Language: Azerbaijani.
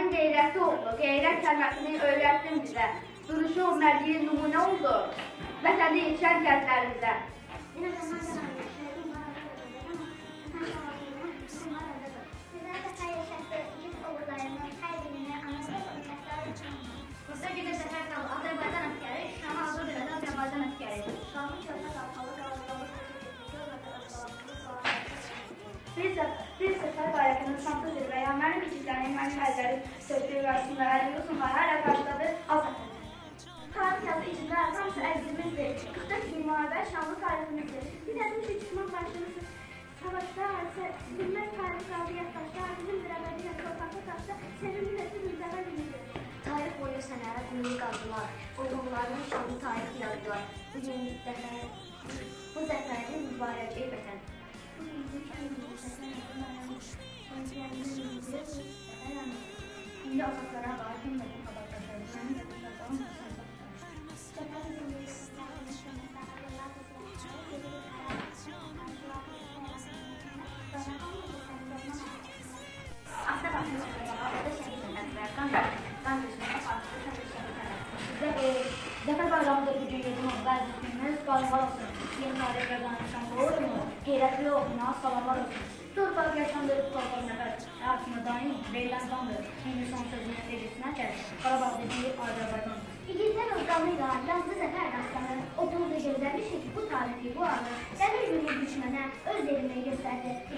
Sənin qeyrətli oğlu, qeyrət kəlməsini öyrətdin bizə. Duruşu, mərdiyi nümunə oldu vətəndə yetişən kəndlərimizə. Bursa Gündə Zəfər Qalı, Azərbaycan əsgəri, Şuşanı azad edən Azərbaycan əsgəri. Şuşanı çöldə qalxalı qalanları Bir səfər bayraqının şanslıdır və ya mənim içizlərim, mənim əllərim sözdüyü qarşısında əli uzunlar hələ qarşıdadır az əsədir. Tarix yazı içində hamısı əzimizdir. 44 gün müharibə şanlı tariximizdir. Biz əzim üçün düşman qarşımızdır. Savaşda, bilmək tarix qaldı yaddaşda, bizim bir əbədiyyət torpaqda taşda, sevimli nəsil müzəvvər günüdür. Tarix boyu sənərə qulluq qaldılar, oğullarının şanlı tarixi yazdılar. Bu zəfərin mübarək ey vətən. İndi azadlara var, kim də bu xabardaşlar, mənim də bu xabardaşlar. Zəfər bayramıdır bugün yedim oldu, vəzifimiz qalmalar olsun. Yeni tarih qazanışan olur mu? Qeyrətli oğluna salamlar olsun. Torpaq yaşandırıb torpaq nəfər, həyatına daim verilən qandır. Şimdi son sözünün verilsinə gəlir. Qarabağ dediyi Azərbaycan. İgidlər orqanıyla yazdı zəfər dastanı. 30 il gözləmişik bu tarihi, bu anı. Dəmir yürüyü düşmənə öz elimini göstərdi.